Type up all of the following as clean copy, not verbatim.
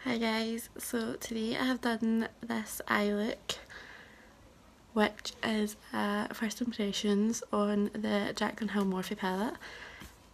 Hi guys, so today I have done this eye look, which is first impressions on the Jaclynhill Morphe palette.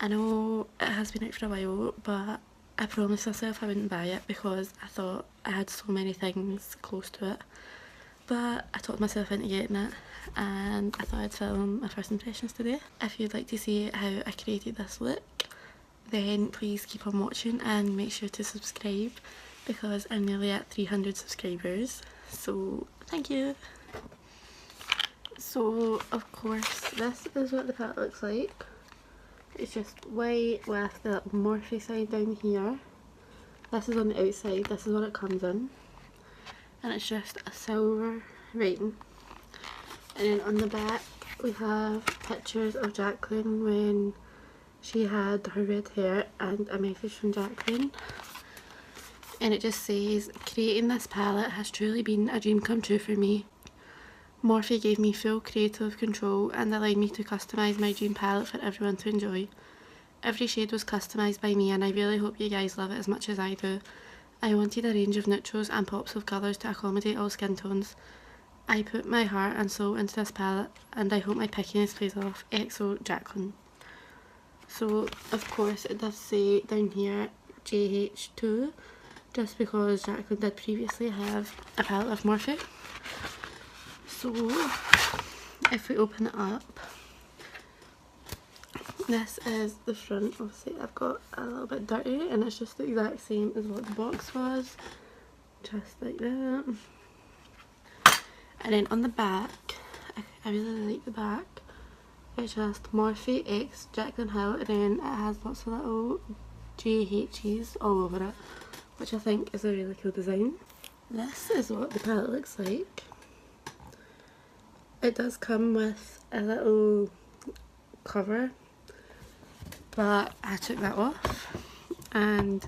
I know it has been out for a while, but I promised myself I wouldn't buy it because I thought I had so many things close to it. But I talked myself into getting it, and I thought I'd film my first impressions today. If you'd like to see how I created this look, then please keep on watching and make sure to subscribe because I'm nearly at 300 subscribers, so thank you. So of course this is what the palette looks like. It's just white with the Morphe side down here. This is on the outside, this is what it comes in, and it's just a silver writing. And then on the back we have pictures of Jaclyn when she had her red hair and a message from Jaclyn. And it just says, creating this palette has truly been a dream come true for me. Morphe gave me full creative control and allowed me to customise my dream palette for everyone to enjoy. Every shade was customised by me and I really hope you guys love it as much as I do. I wanted a range of neutrals and pops of colours to accommodate all skin tones. I put my heart and soul into this palette and I hope my pickiness pays off. XO Jaclyn. So of course it does say down here JH2, just because Jaclyn did previously have a palette of Morphe. So if we open it up, this is the front. Obviously I've got a little bit dirty and it's just the exact same as what the box was, just like that. And then on the back, I really like the back. It's just Morphe x Jaclynhill, and then it has lots of little JHs all over it, which I think is a really cool design. This is what the palette looks like. It does come with a little cover, but I took that off. And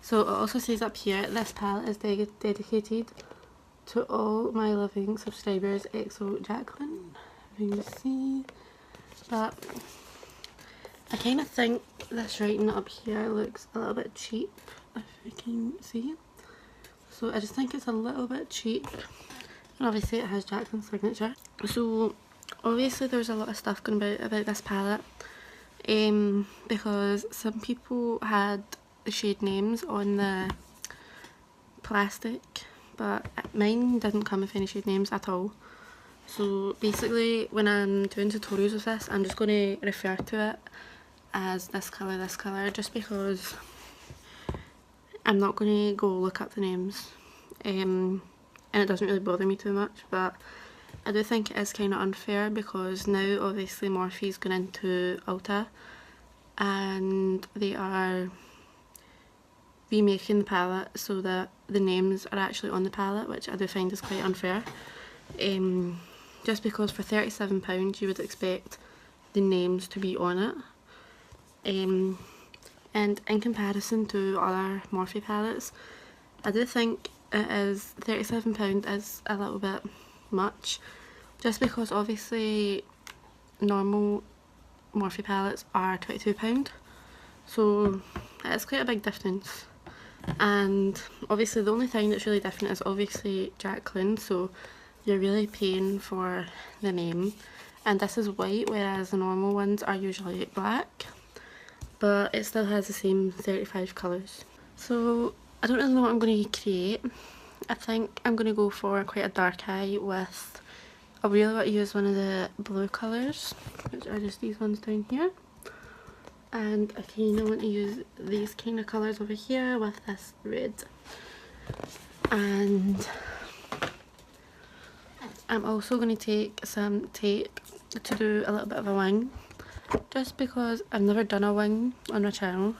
so it also says up here, this palette is dedicated to all my loving subscribers, XO Jaclyn. You can see. But I kind of think this writing up here looks a little bit cheap, if you can see. So I just think it's a little bit cheap. And obviously it has Jaclyn's signature. So obviously there's a lot of stuff going about this palette. Because some people had the shade names on the plastic, but mine didn't come with any shade names at all. So basically when I'm doing tutorials with this, I'm just going to refer to it as this colour, just because I'm not going to go look up the names. And it doesn't really bother me too much, but I do think it is kind of unfair because now obviously Morphe's gone into Ulta and they are remaking the palette so that the names are actually on the palette, which I do find is quite unfair. Just because for £37 you would expect the names to be on it. And in comparison to other Morphe palettes, I do think it is £37 is a little bit much, just because obviously normal Morphe palettes are £22, so it's quite a big difference. And obviously the only thing that's really different is obviously Jaclyn, so you're really paying for the name, and this is white whereas the normal ones are usually black, but it still has the same 35 colours. So I don't really know what I'm going to create. I think I'm going to go for quite a dark eye with, I really want to use one of the blue colours, which are just these ones down here, and I kind of want to use these kind of colours over here with this red. And I'm also going to take some tape to do a little bit of a wing, just because I've never done a wing on my channel.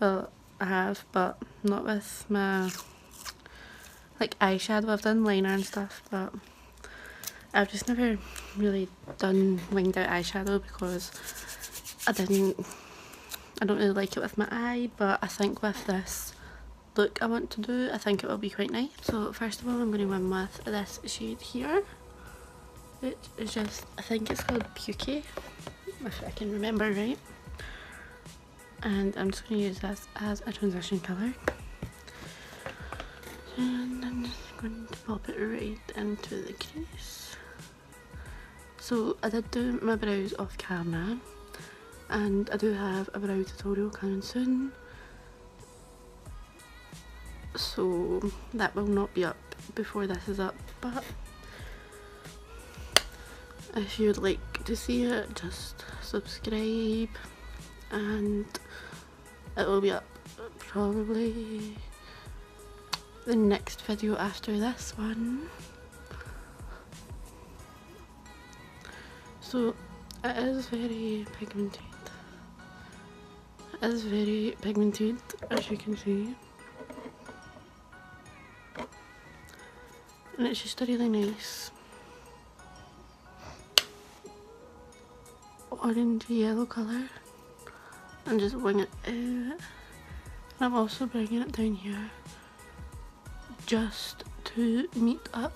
Well, I have, but not with my like eyeshadow. I've done liner and stuff, but I've just never really done winged out eyeshadow because I don't really like it with my eye. But I think with this look I want to do, I think it will be quite nice. So first of all I'm going to wing with this shade here, which is just, I think it's called Puke, if I can remember right. And I'm just going to use this as a transition colour. And I'm just going to pop it right into the crease. So I did do my brows off camera, and I do have a brow tutorial coming soon, so that will not be up before this is up, but if you'd like to see it, just subscribe and it will be up probably the next video after this one. So it is very pigmented. It is very pigmented, as you can see. And it's just a really nice orange yellow colour. And just wing it out. And I'm also bringing it down here just to meet up.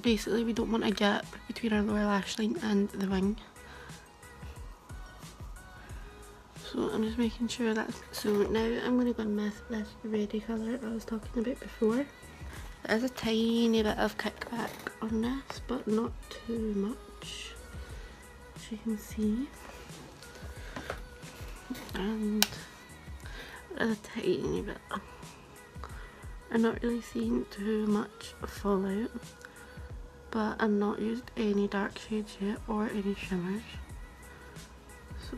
Basically, we don't want a gap between our lower lash line and the wing. So I'm just making sure that's... So now I'm going to go with this reddy colour I was talking about before. There's a tiny bit of kickback on this, but not too much, as you can see. And there's a tiny bit. I'm not really seeing too much fallout, but I've not used any dark shades yet or any shimmers. So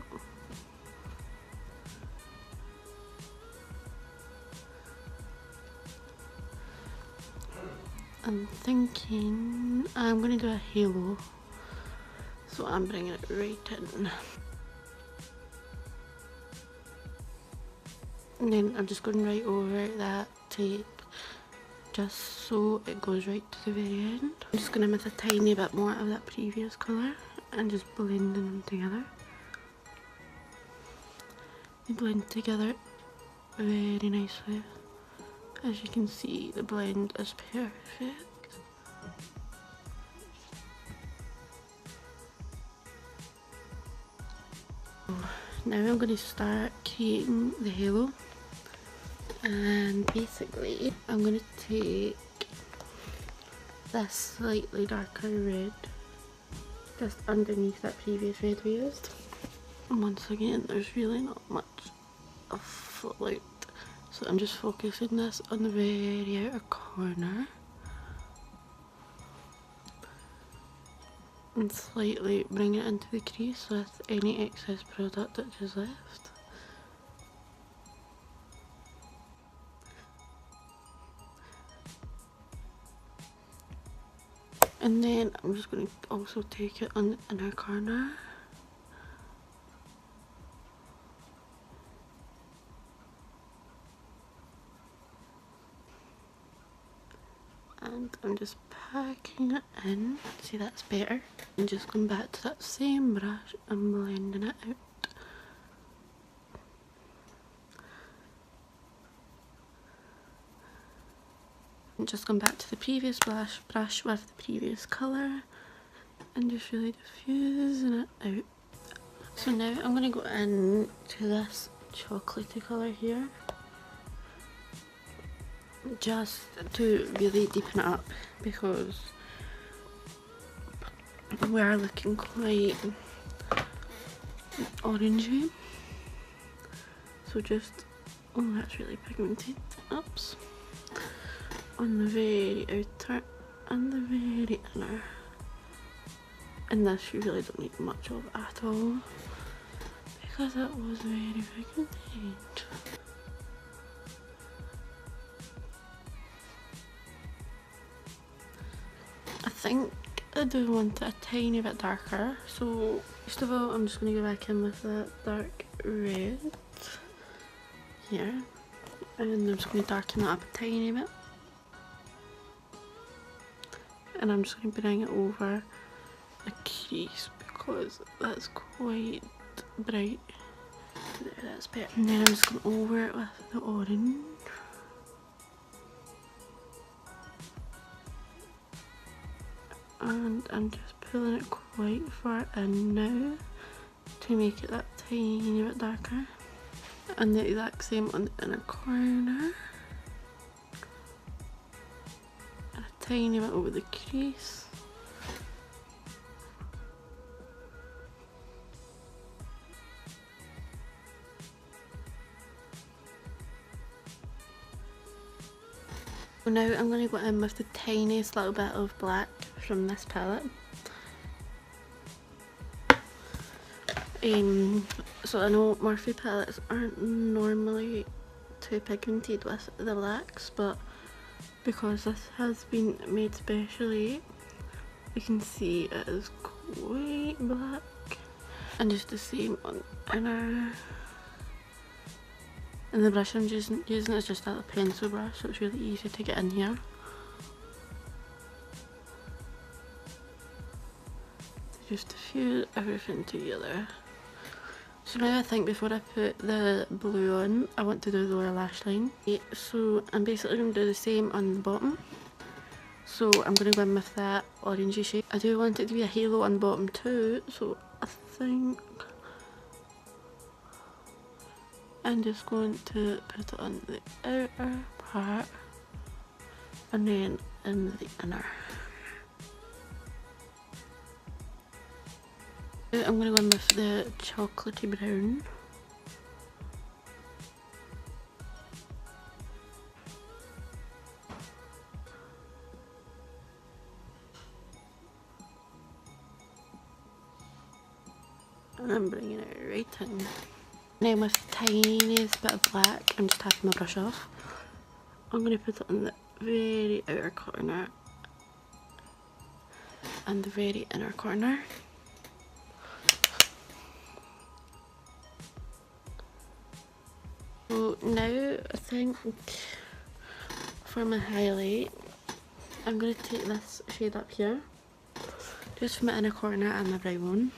I'm thinking I'm going to do a halo, so I'm bringing it right in. And then I'm just going right over that tape, just so it goes right to the very end. I'm just going to mix a tiny bit more of that previous colour and just blending them together. They blend together very nicely. As you can see, the blend is perfect. Now I'm going to start creating the halo, and basically I'm going to take this slightly darker red just underneath that previous red we used, and once again there's really not much of fallout, so I'm just focusing this on the very outer corner and slightly bring it into the crease with any excess product that is left. And then I'm just going to also take it on the inner corner. And I'm just packing it in. See, that's better. And just going back to that same brush and blending it out. And just going back to the previous brush with the previous colour and just really diffusing it out. So now I'm going to go in to this chocolatey colour here, just to really deepen it up, because we are looking quite orangey. So just, oh, that's really pigmented. Oops. On the very outer and the very inner. And this you really don't need much of at all, because it was very pigmented. I think I do want it a tiny bit darker, so first of all I'm just going to go back in with that dark red here, and I'm just going to darken that up a tiny bit, and I'm just going to bring it over the crease because that's quite bright. There, that's better. And then I'm just going over it with the orange. And I'm just pulling it quite far in now to make it that tiny bit darker. And the exact same on the inner corner. And a tiny bit over the crease. So now I'm going to go in with the tiniest little bit of black from this palette. So I know Morphe palettes aren't normally too pigmented with the blacks, but because this has been made specially, you can see it is quite black. And just the same on inner. And the brush I'm using is just a pencil brush, so it's really easy to get in here. Just to fuse everything together. So now I think before I put the blue on, I want to do the lower lash line. So I'm basically going to do the same on the bottom. So I'm going to go in with that orangey shade. I do want it to be a halo on the bottom too, so I think I'm just going to put it on the outer part and then in the inner. I'm going to go in with the chocolatey brown. And I'm bringing it right in. Now with the tiniest bit of black, I'm just tapping my brush off. I'm going to put it on the very outer corner and the very inner corner. So now I think for my highlight, I'm going to take this shade up here, just for my inner corner and my brow bone.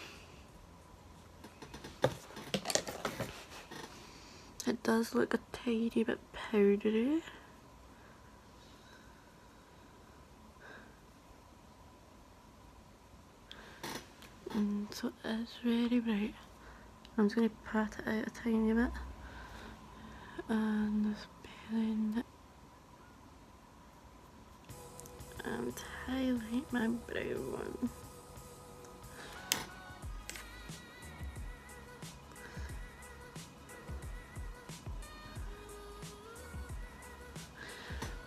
It does look a tiny bit powdery. So it is very bright. I'm just going to pat it out a tiny bit and just blend it and highlight my brow one.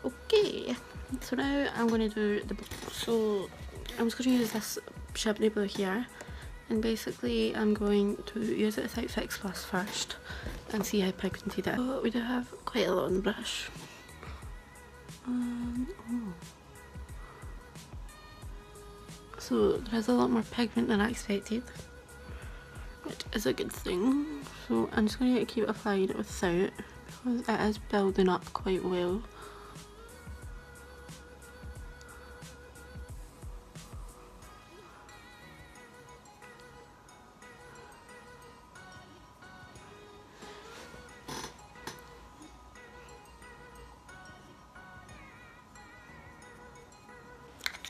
Okay, so now I'm going to do the, so I'm just going to use this Shibney blue here, and basically I'm going to use it without Fix Plus first and see how pigmented it is. So we do have quite a lot on the brush. So there is a lot more pigment than I expected, which is a good thing. So I'm just going to keep applying it without, because it is building up quite well.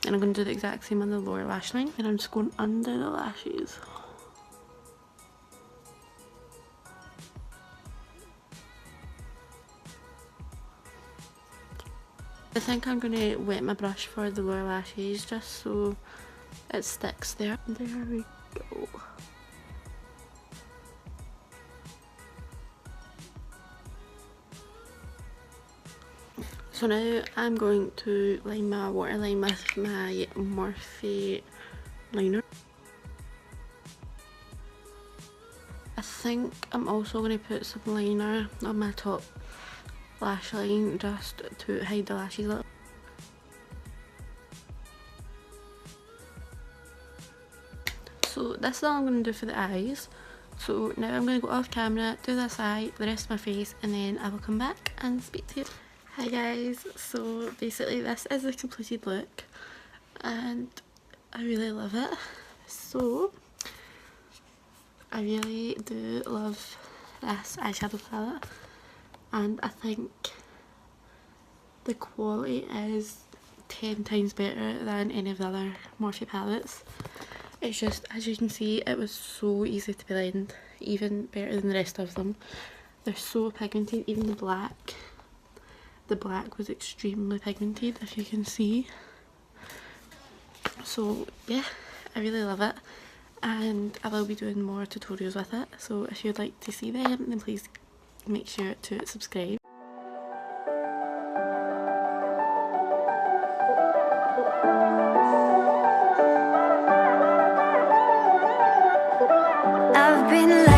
And I'm going to do the exact same on the lower lash line, and I'm just going under the lashes. I think I'm going to wet my brush for the lower lashes just so it sticks there. There we go. So now I'm going to line my waterline with my Morphe liner. I think I'm also going to put some liner on my top lash line just to hide the lashes a little. So this is all I'm going to do for the eyes. So now I'm going to go off camera, do this eye, the rest of my face, and then I will come back and speak to you. Hi guys, so basically this is the completed look and I really love it. So I really do love this eyeshadow palette, and I think the quality is 10 times better than any of the other Morphe palettes. It's just, as you can see, it was so easy to blend, even better than the rest of them. They're so pigmented, even the black. The black was extremely pigmented, if you can see. So yeah, I really love it, and I will be doing more tutorials with it, so if you'd like to see them then please make sure to subscribe. I've been